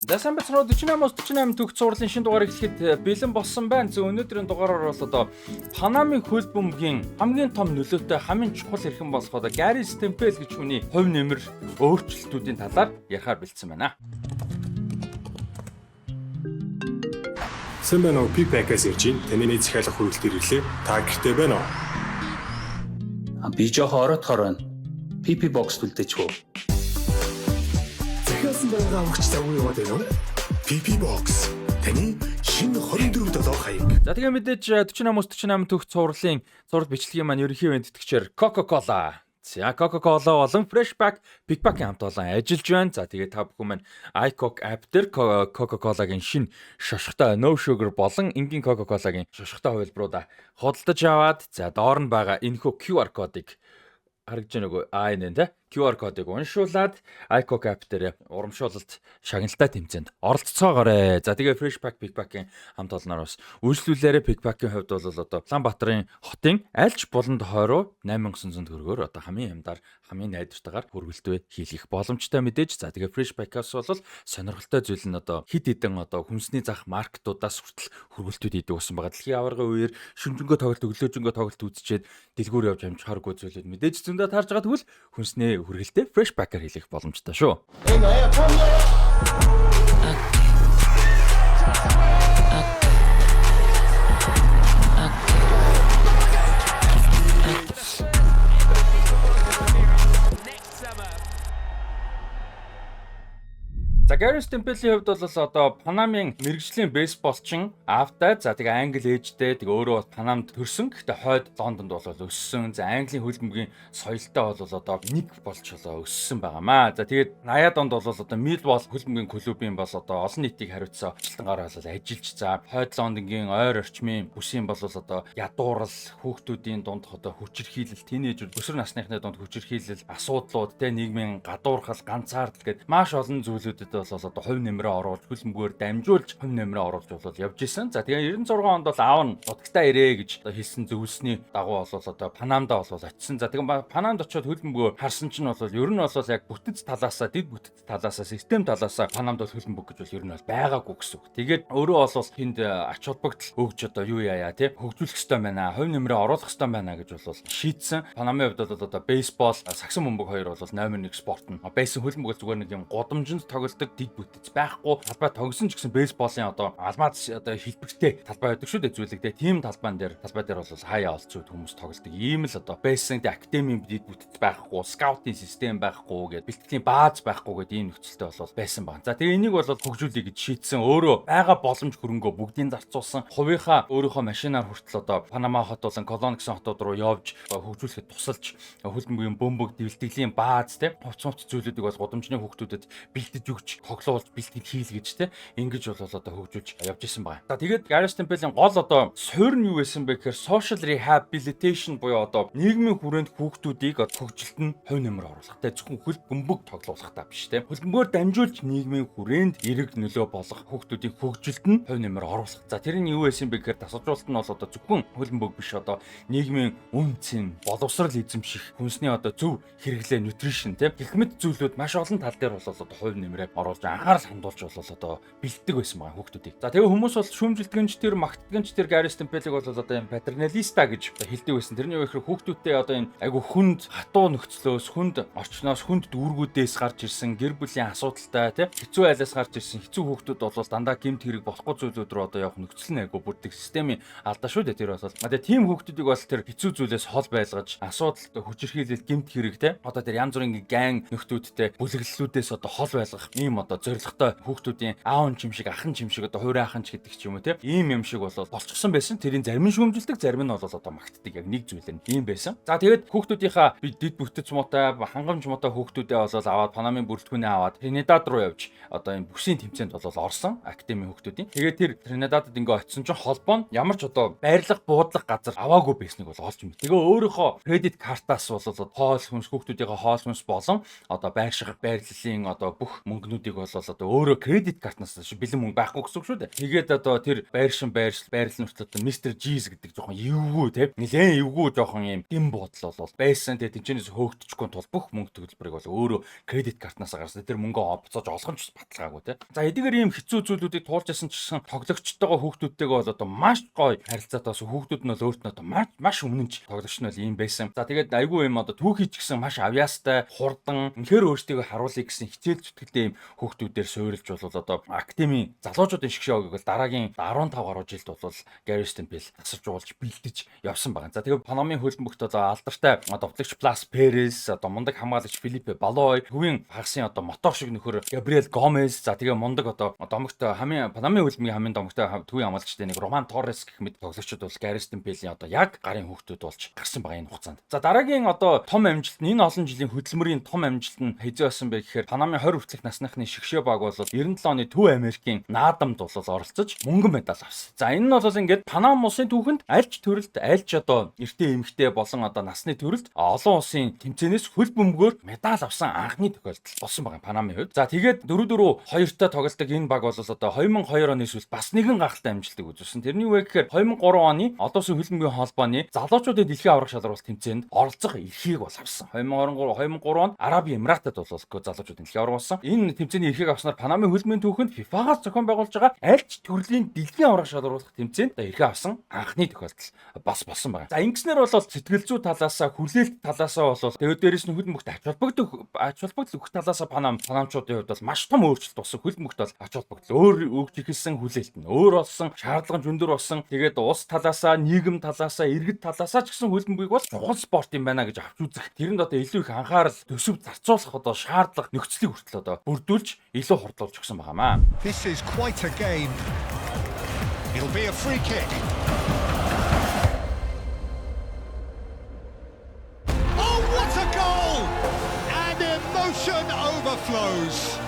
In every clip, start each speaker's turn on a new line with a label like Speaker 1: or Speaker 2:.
Speaker 1: За сайн бацруу 48 төгс цувралын шинэ дугаарыг эхлэхэд бэлэн болсон байна. За өнөөдрийн дугаараар бол одоо Панамын хөл бөмбөгийн хамгийн том нөлөөтэй хамгийн чухал хэрхэн болох одоо Гарри Стемпел гэж хүний хувь нэмэр өөрчлөлтүүдийн талаар ярихаар бэлдсэн байна.
Speaker 2: Сайн байна уу? Пипэкээс ирж байна. Таны нэг захиалга хүрээлт ирлээ. Та гэртээ байна уу?
Speaker 3: Би жоохон ороодохоор байна. PP box төлдөж хөө.
Speaker 2: Захиалсан байгаа авахч завгүй яваад байна уу? PP box. Таны шинэ 24 долоо хаяг.
Speaker 1: За тэгээ мэдээж 48 төгс цувралын зураг бичлэгийн маань ерөнхий үеийн тэтгэгчээр Coca-Cola. За Coca-Cola болон Freshpack, Bigpack-ийн хамт олон ажиллаж байна. За тэгээ та бүхэн маань iCoke app дээр Coca-Cola-гийн шинэ шошготой No Sugar болон энгийн Coca-Cola-гийн шошготой хувилбаруудаа худалдаж аваад за доор нь байгаа энэхүү QR кодыг харагдж байна уу? Энэ тэ QR кодыг уншуулад iCoke app дээр урамшуулалт шагналтай тэмцээнд оролцоогоорой. За тэгээ Freshpack, Bigpack-ийн хамт олноор бас үйлчлүүлээрээ Bigpack-ийн хувьд бол одоо Улаанбаатарын хотын альч булан тохойроо 8900 төгрөгөөр одоо хамгийн хямдаар хамгийн найдвартайгаар хүргэлтээ хийх боломжтой мэдээж. За тэгээ Freshpack-аас бол сонирхолтой зүйл нь одоо хид хідэн одоо хүнсний зах маркетуудаас хүртэл хүргэлтүүд хийдэг болсон байгаа. Дэлхийн аваргын үеэр шүнжэнгөө тоглолт, өглөөжөнгөө тоглолт үзчихэд дэлгүүр явж амжихааргүй зүйлүүд мэдээж зөндөө таарж байгаа тэгвэл хүнсний хүргэлтээ Freshpack-аар хийх боломжтой шүү. За Гарри Стемпелийн хувьд бол одоо Панамын мэрэгжлийн бейсболчин аавтай за тэгээ англи ээжтэй тэгээ өөрөө бол Панамд төрсөн. Гэхдээ хойд Лондонд бол өссөн. За Английн хөл бөмбөгийн соёлтой бол одоо нэг болж өссөн байгаамаа. За тэгээд 80-аад онд бол одоо Millwall хөл бөмбөгийн клубын бол одоо олон нийтийг хариуцсан ажилтнаараа бол ажиллаж за хойд Лондонгийн ойр орчмын бүсийн бол одоо ядуурал хүүхдүүдийн дунд одоо хүчирхийлэл тийнейжүүд өсвөр насныхны дунд хүчирхийлэл асуудлууд тэ нийгмийн гадуурхал ганцаардал гэдэг маш олон зүйлүүдэд бол одоо хувь нэмрээ оруулж хөл бөмбөгээр дамжуулж хувь нэмрээ оруулж бол явж исэн. За тэгээ 96 онд бол аав нь удагтаа ирээ гэж хэлсэн зөвлөсний дагуу бол одоо Панамда бол очисон. За тэгээ Панамд очиод хөл бөмбөгөө харсан чинь бол ер нь бол яг бүтэц талаасаа дэд бүтэц талаасаа систем талаасаа Панамд бол хөл бөмбөг гэж бол ер нь бол байгаагүй гэсэн үг. Тэгээд өөрөө бол тэнд ач холбогдол өгч одоо юу яая тий хөгжүүлэх ёстой байна. Хувь нэмрээ оруулах ёстой байна гэж бол шийдсэн. Панамын хувьд бол одоо бейсбол, сагсан бөмбөг хоёр бол номер 1 спорт нь. Бейсбол хөл бөмбөг зүгээр нэг юм гудамжинд тоглодог дэд бүтэц байхгүй талбай тогсон ч гэсэн бейсболын одоо алмаад одоо хэлбэртэй талбай байдаг шүү дээ зүйлэгтэй тийм талбай дээр бол хаяа олцоод хүмүүс тоглодог ийм л одоо бейсинг академийн дэд бүтэц байхгүй скаутинг систем байхгүй гэдэг бэлтгэлийн бааз байхгүй гэдэг ийм нөхцөлтэй бол байсан байна. За тэгээ энийг бол хөгжүүлэе гэж шийдсэн өөрөө байгаа боломж хөрөнгөө бүгдийг зарцуулсан хувийнхаа өөрийнхөө машинаар хүртэл одоо Панама хот болон Колон гэсэн хотууд руу явж хөгжүүлэхэд тусалж хөл бөмбөгийн бөмбөг бэлтгэлийн бааз тийм хувц зүйлүүдийг бол гудамжны хүүхдүүдэд бэлдэж өгч тоглуулж бэлтгэл хийл гэж те ингэж бол одоо хөгжүүлж явж исэн байна. За тэгээд Гарри Стемпелийн гол одоо суурь нь юу байсан бэ гэхээр social rehabilitation буюу одоо нийгмийн хүрээнд хүүхдүүдийг хөгжилтөнд хувь нэмэр оруулах. Тэ зөвхөн хөл бөмбөг тоглуулах та биш те. Хөл бөмбөгөөр дамжуулж нийгмийн хүрээнд эрэг нөлөө болох хүүхдүүдийн хөгжилтөнд хувь нэмэр оруулах. За тэрний юу байсан бэ гэхээр тасалжуулалт нь бол одоо зөвхөн хөл бөмбөг биш одоо нийгмийн үн цэн, боловсрал эзэмших, хүнсний одоо зөв хэрэглээ, nutrition те гэх мэт зүйлүүд маш олон тал дээр бол одоо хувь нэмрээ оруулж анхаарал хандуулж бол одоо бэлддэг байсан байгаа хүүхдүүдийг. За тэгээ хүмүүс бол шүүмжилтгэнч тэр магтдагч тэр Гарри Стемпелийг бол одоо юм патерналиста гэж хэлдэг байсан. Тэрний үеэр хүүхдүүдтэй одоо энэ айгу хүнд хатуу нөхцлөөс, хүнд орчноос, хүнд дүүргүүдээс гарч ирсэн гэр бүлийн асуудалтай тий хэцүү айлаас гарч ирсэн хэцүү хүүхдүүд бол дандаа гэмт хэрэг болохгүй зүйлүүд рүү одоо явах нөхцөл нь айгу бүрдэг системийн алдаа шүү дээ тэр бол. Тэгээ тийм хүүхдүүдийг бол тэр хэцүү зүйлээс хол байлгаж асуудалтай хүчирхийлэл гэмт хэрэг тий одоо тэр янз бүрийн гэн нөхдүүдтэй бүлэглэлүүдээс одоо хол байлгах ийм одоо зорилготой хүүхдүүдийн аав нь чимшиг, ах нь чимшиг одоо хуурай ах нь ч гэдэг ч юм уу тийм ийм юм шиг бол болчихсон байсан. Тэрийн зарим нь шүүмжилдэг, зарим нь бол одоо магтдаг яг нэг зүйл нь ийм байсан. За тэгээд хүүхдүүдийнхаа дэд бүтэц муутай, хангамж муутай хүүхдүүдээ бол аваад Панамын бүрэлдэхүүнээ аваад Тринидад руу явж одоо энэ бүсийн тэмцээнд бол орсон академийн хүүхдүүдийн. Тэгээд тэр Тринидадад ингээ очисон чинь холбоо нь ямар ч одоо байрлах, буудлах газар аваагүй байсныг бол олж мэд. Тэгээ өөрийнхөө кредит картаас бол хоол хүнс хүүхдүүдийнхээ хоол хүнс болон одоо байрших, байрлалын одоо бүх мөнгнүүдийг хүүхдүүдийг бол одоо өөрөө кредит картнаас бэлэн мөнгө байхгүй гэсэн үг шүү дээ. Тэгээд одоо тэр байрлал нуртад Mr. G's гэдэг жоохон эвгүй те нэлээд эвгүй жоохон юм дэм бодол бол байсан. Тэгээд тэнцэнээс хөөгдөхгүй тул бүх мөнгө төлбөрийг бол өөрөө кредит картнаас гаргасан. Тэр мөнгөө буцааж олох нь ч баталгаагүй те. За эдгээр ийм хэцүү зүйлүүдийг туулж ясан ч гэсэн тоглогчтойгоо хүүхдүүдтэйгээ бол одоо маш гоё харилцаатай бас хүүхдүүд нь бол өөртөө одоо маш өмнөнч тоглогч нь бол ийм байсан. За тэгээд айгүй юм одоо түүхий ч гэсэн маш авьяастай, хурдан, үнэхээр өөртөө харуулъя гэсэн хичээл зүтгэлтэй ийм хүүхдүүдээр суурилж бол одоо академийн залуучуудын шгшөөгийг бол дараагийн 15 гаруй жилд бол Gary Stempel тасалж уулж бэлдэж явсан байна. За тэгээд Панамын хөлбөмбөгт одоо алдартай довтлогч Blas Perez, одоо мундаг хамгаалагч Felipe Baloy, төвийн хагасын одоо мотор шиг нөхөр Gabriel Gomez, за тэгээд мундаг одоо домогт хамгийн Панамын хөлбөмбөгийн хамгийн домогтой төвийн хамгаалагчтай нэг Roman Torres гэх мэт тоглогчид бол Gary Stempeлийн одоо яг гарын хүүхдүүд болж гарсан байгаа энэ хугацаанд. За дараагийн одоо том амжилт нь энэ олон жилийн хөдөлмөрийн том амжилт нь хэзээ байсан бэ гэхээр Панамын 20 хүртэлх насныхны шгшөө баг бол 97 оны Төв Америкийн наадамд бол оролцож мөнгөн медаль авсан. За энэ нь бол ингээд Панам улсын түүхэнд альч төрөлд альч одоо эртний эмэгтэй болон одоо насны төрөлд олон улсын тэмцээнээс хөл бөмбөгөөр медаль авсан анхны тохиолдол болсон байгаа Панамын хувьд. За тэгээд 4-2-2-той тоглолдог энэ баг бол одоо 2002 оны сүүлд бас нэгэн гахалтай амжилтыг үзүүлсэн. Тэрний үе гэхээр 2003 оны олон улсын хөл бөмбөгийн холбооны залуучуудын дэлхийн аврах шалралт тэмцээнд оролцох эрхийг бол авсан. 2023 онд Араби Эмиратад бол залуучуудын дэлхийн аврах болсон. Энэ тэмцээний эрхийг авснаар Панамын хөл бөмбөгийн түүхэнд FIFA-гаас зохион байгуулж байгаа альч төрлийн дэлхийн аврах шалруулах тэмцээнд эрхээ авсан анхны тохиолдол бас болсон байна. За ингэснээр бол сэтгэл зүй талаасаа, хүлээлт талаасаа бол тэгээд дээрэс нь хөл бөмбөгт ач холбогдол өгөх талаасаа панамчуудын хувьд бол маш том өөрчлөлт болсон. Хөл бөмбөгт бол ач холбогдол өөр өгч ихэлсэн хүлээлт нь өөр болсон, шаардлага зөндөр болсон. Тэгээд улс талаасаа, нийгэм талаасаа, иргэд талаасаа ч гэсэн хөл бөмбөгийг бол чухал спорт юм байна гэж авч үзэх. Тэрэнд одоо илүү их анхаарал төсөв зарцуулах одоо шаардлага нөхцөлийг хүртэл одоо бүрдүүлж илүү хурдлуулж өгсөн байнамаа.
Speaker 4: This is quite a game. It'll be a free kick. Oh, what a goal! And emotion overflows.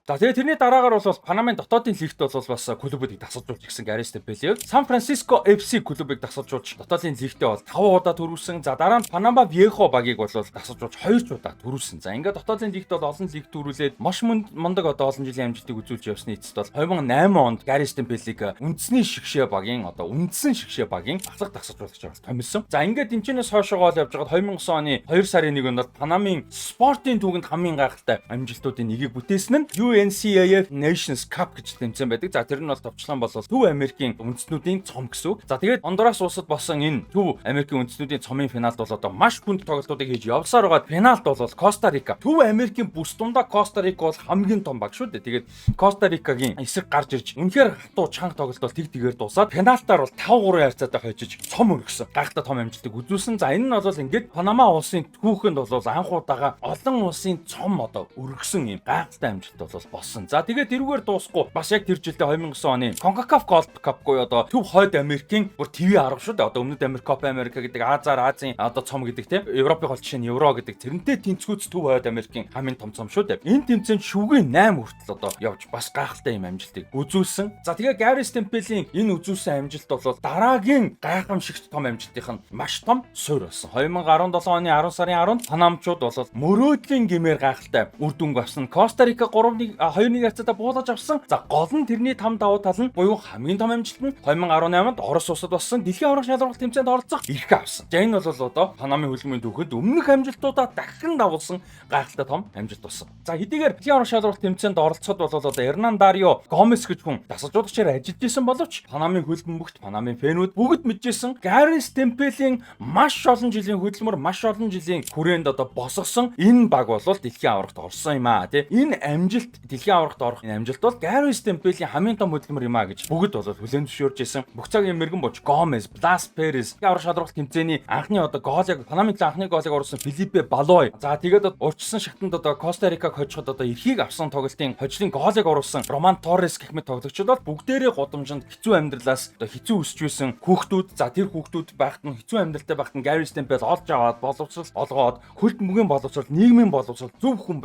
Speaker 1: За тэгээд тэрний дараагаар бол Панамын дотоодын лигт бол бас клубүүдийг дасгалжуулж гисэн Gary Stempel. Сан Франциско FC клубыг дасгалжуулж дотоодын лигтээ бол 5 удаа төрүүлсэн. За дараа нь Panama Viejo багийг бол дасгалжуулж 2 удаа төрүүлсэн. За ингээд дотоодын лигт бол олон лиг төрүүлээд маш мундаг одоо олон жилийн амжилтыг үзүүлж явсны эцэст бол 2008 онд Gary Stempel-ийг үндэсний шгшээ багийн одоо үндсэн шгшээ багийн батлах дасгалжуулагч авалт томилсон. За ингээд энэчнээс хойшоогоо л явж байгаад 2009 оны 2 сарын 1-нд бол Панамын спортын түүхэнд хамгийн гайхалтай амжилтуудын нэгийг бүтээсэн нь NCAA Nations Cup гэж тэмцээн байдаг. За тэр нь бол товчлон бол Төв Америкийн үндэстнүүдийн цом гэсэн үг. За тэгээд Хондурас улсад болсон энэ Төв Америкийн үндэстнүүдийн цомын финалд бол одоо маш хүнд тоглолтуудыг хийж явсаар байгаа. Финалд бол Коста Рика. Төв Америкийн бүс дундаа Коста Рика бол хамгийн том баг шүү дээ. Тэгээд Коста Рикагийн эсрэг гарч ирж үнэхээр хатуу чанга тоглолт бол тэггээр дуусаад финалтаар бол 5-3 харьцаатай хожиж цом өргөсөн. Гайхалтай том амжилтыг үзүүлсэн. За энэ нь бол ингээд Панама улсын түүхэнд бол анх удаага олон улсын цом одоо өргөсөн юм гайхалтай амжилт бол болсон. За тэгээд тэрүүгээр дуусахгүй бас яг тэр жилдээ 2009 оны CONCACAF Gold Cup буюу одоо Төв Хойд Америкийн бүр ТV арга шүү дээ. Одоо Өмнөд Америк, Copa America гэдэг Азийн одоо цом гэдэг тийм. Европын гол жишээ нь Евро гэдэг тэрнтэй тэнцвүүц Төв Хойд Америкийн хамгийн том цом шүү дээ. Энэ тэмцээнд шүгээн 8 хүртэл одоо явж бас гайхалтай юм амжилтыг үзүүлсэн. За тэгээд Gary Stempeлийн энэ үзүүлсэн амжилт бол дараагийн гайхамшигт том амжилтынх нь маш том суурь болсон. 2017 оны 10 сарын 10-нд Панамчууд бол мөрөөдлийн гэмээр гайхалтай үр дүнг авсан. Коста Рика 2-1 харьцаатай буулгаж авсан. За гол нь тэрний там давуу тал нь буюу хамгийн том амжилт нь 2018-нд Орос улсад болсон дэлхийн аврах шалралт тэмцээнд оролцох эрх авсан. За энэ бол одоо Панамын хөлбөмбөгийн түүхэнд өмнөх амжилтуудаа дахин дагуулсан гайхалтай том амжилт болсон. За хэдийгээр дэлхийн аврах шалралт тэмцээнд оролцоход бол одоо Эрнандарио Гомес гэж хүн дасгалжуулагчаар ажиллаж исэн боловч Панамын хөлбөмбөгт Панамын фэнүүд бүгд мэджсэн Gary Stempeлийн маш олон жилийн хөдөлмөр, маш олон жилийн хүрээнд одоо босгосон энэ баг бол дэлхийн аврагт орсон юм аа тий. Энэ амжилт дэлхийн аврагт орох энэ амжилт бол Gary Stempeлийн хамгийн том хөдөлмөр юм аа гэж бүгд бол хүлээн зөвшөөрж исэн. Бүх цагийн мэрэгэн боч Gomez, Blas Perez, аврах шалралт тэмцээний анхны одоо гоолыг Панамын анхны гоолыг оруулсан Felipe Baloy. За тэгээд урьдчилсан шатанд одоо Коста Рикаг хожиход одоо эрхийг авсан тоглолтын хожлын гоолыг оруулсан Roman Torres гэх мэт тоглогчид бол бүгдээрээ гудамжинд хэцүү амьдралаас одоо хэцүү өсч байсан хүүхдүүд. За тэр хүүхдүүд байхад нь хэцүү амьдралтай байхад нь Gary Stempel олж аваад боловсрол олгоод хөлбөмбөгийн боловсрол, нийгмийн боловсрол, зөв хүн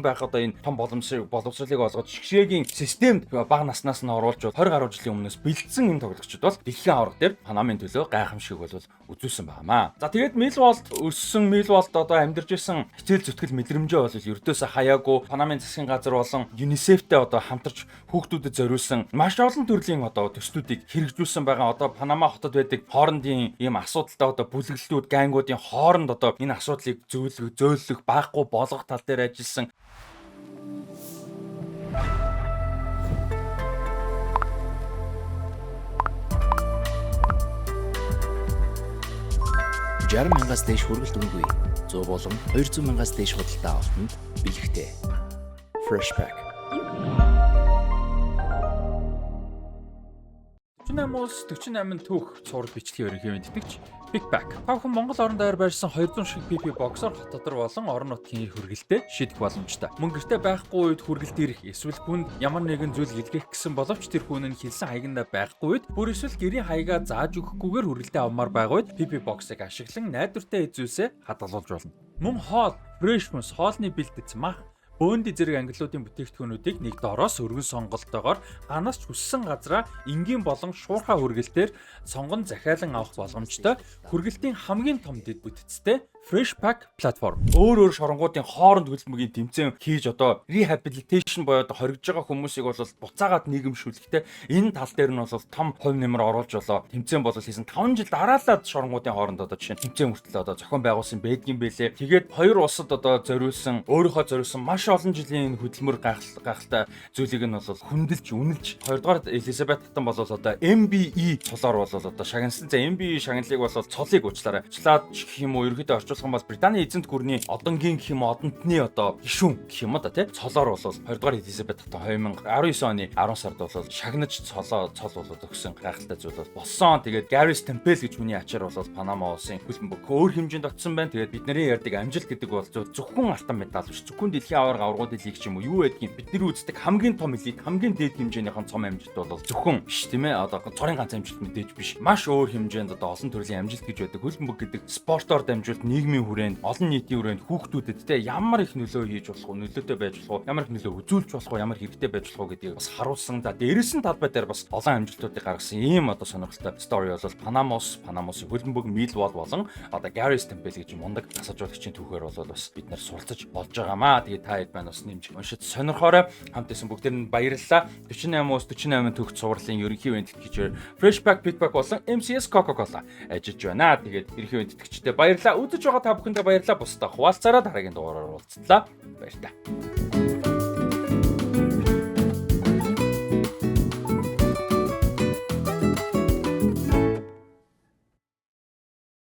Speaker 1: байх одоо энэ том боломж боловсролыг олгож шгшээгийн системд бага наснаас нь оруулж 20 гаруй жилийн өмнөөс бэлдсэн энэ тоглогчид бол дэлхийн аварга дээр Панамын төлөө гайхамшиг бол үзүүлсэн байнамаа. За тэгээд Millwall өссөн, Millwallд одоо амьдарч исэн хичээл зүтгэл мэдрэмжээ бол ердөөсөө хаяагүй Панамын засгийн газар болон UNICEF-тэй одоо хамтарч хүүхдүүдэд зориулсан маш олон төрлийн одоо төслүүдийг хэрэгжүүлсэн байгаа. Одоо Панама хотод байдаг хоорондын ийм асуудалтай одоо бүлэглэлүүд, гангуудын хооронд одоо энэ асуудлыг зөөлөх, байхгүй болгох тал дээр ажилласан.
Speaker 5: $60,000-аас дээш хүргэлт үнэгүй 100 болон 200,000-аас дээш худалдаа авалтанд бэлэгтэй. Freshpack.
Speaker 1: 48 түүх цуврал бичлэгийн ерөнхий мэдтгэгч Big Pack. Та бүхэн Монгол орон даяар байрсан 200 шиг PP боксоор хот дотор болон орон нутгийн хүргэлтэд шийдэх боломжтой. Мөн гэртээ байхгүй үед хүргэлт ирэх эсвэл хүнд ямар нэгэн зүйл илгээх гэсэн боловч тэр хүн нь хэлсэн хаягнда байхгүй үед бүр эсвэл гэрийн хаягаа зааж өгөхгүйгээр хүргэлтээ авмаар байгаа үед PP боксыг ашиглан найдвартай эзүүсээ хадгалуулж болно. Мөн хоол, фрешмус, хоолны бэлтгэц мах бөөнд зэрэг ангиллуудын бүтээгдэхүүнүүдийг нэг доороос өргөн сонголтоогоор ганаас ч хүссэн газраа энгийн болон шуурхай хүргэлтээр сонгон захиалан авах боломжтой. Хүргэлтийн хамгийн том дэд бүтцтэй Freshpack платформ. Өөр шоронгуудын хооронд хөлбөмбөгийн тэмцээн хийж одоо rehabilitation боёо одоо хоригдж байгаа хүмүүсийг бол буцаагаад нийгэмшүүлэхтэй энэ тал дээр нь бол том хувь нэмэр оруулж болоо тэмцээн болол хийсэн 5 жил дараалаад шоронгуудын хооронд одоо жишээ нь тэмцээн хүртэл одоо зохион байгуулсан байдгийн бэлээ. Тэгээд хоёр улсад одоо зориулсан өөрийнхөө зориулсан маш олон жилийн хөдөлмөр гайхалтай зүйлийг нь бол хүндэлж үнэлж 2 дугаар Элизабет хатан бол одоо MBE цолоор бол одоо шагналсан. За MBE шагналыг бол цолыг уучлаарай. Члаад гэх юм уу ерөөдөө орчуулах юм бол Британий эзэнт гүрний одонгийн гэх юм одонтны одоо гишүүн гэх юм да тий. Цолоор бол 2 дугаар Элизабет хатан 2019 оны 10 сард бол шагнаж цол болоод өгсөн гайхалтай зүйл бол болсон. Тэгээд Gareth Temple гэж хүний ачаар бол Панама улсын хөлбөмбөг өөр хэмжээнд очсон байна. Тэгээд бидний ярьдаг амжилт гэдэг бол зөвхөн алтан медаль биш. Зөвхөн дэлхийн аварга аваргууд лиг ч юм уу юу байдгийг бидний үздэг хамгийн том элит, хамгийн дээд хэмжээнийхэн цом амжилт бол зөвхөн биш тийм ээ. Одоо цорын ганц амжилт мэдээж биш. Маш өөр хэмжээнд одоо олон төрлийн амжилт гэж байдаг. Хөлбөмбөг гэдэг спортоор дамжуулт нийгмийн хүрээнд, олон нийтийн хүрээнд хүүхдүүдэд те ямар их нөлөө хийж болох уу, нөлөөтэй байж болох уу, ямар их нөлөө үзүүлж болох уу, ямар хэрэгтэй байж болох уу гэдгийг бас харуулсан. За дээрээс нь талбай дээр бас олон амжилтуудыг гаргасан ийм одоо сонирхолтой стори бол Панамосын хөлбөмбөг Millwall болон одоо Gareth Temple гэж мундаг засажуулагчийн түүхээр бол бас бид нар суралцаж болж байгаамаа. Тэгээд та хэд маань бас нэмж уншиж сонирхоорой. Хамт исэн бүгдээр нь баярлалаа. 48 төгс цувралын ерөнхий мэдтгэгчээр Freshpack, Big Pack болон MCS Coca-Cola ажиллаж байна. Тэгээд ерөнхий мэдтгэгчдээ баярлалаа. Үзэж байгаа та бүхэндээ баярлалаа. Бусдаа хуваалцаараа дараагийн дугаараар уулзлаа. Баярлалаа.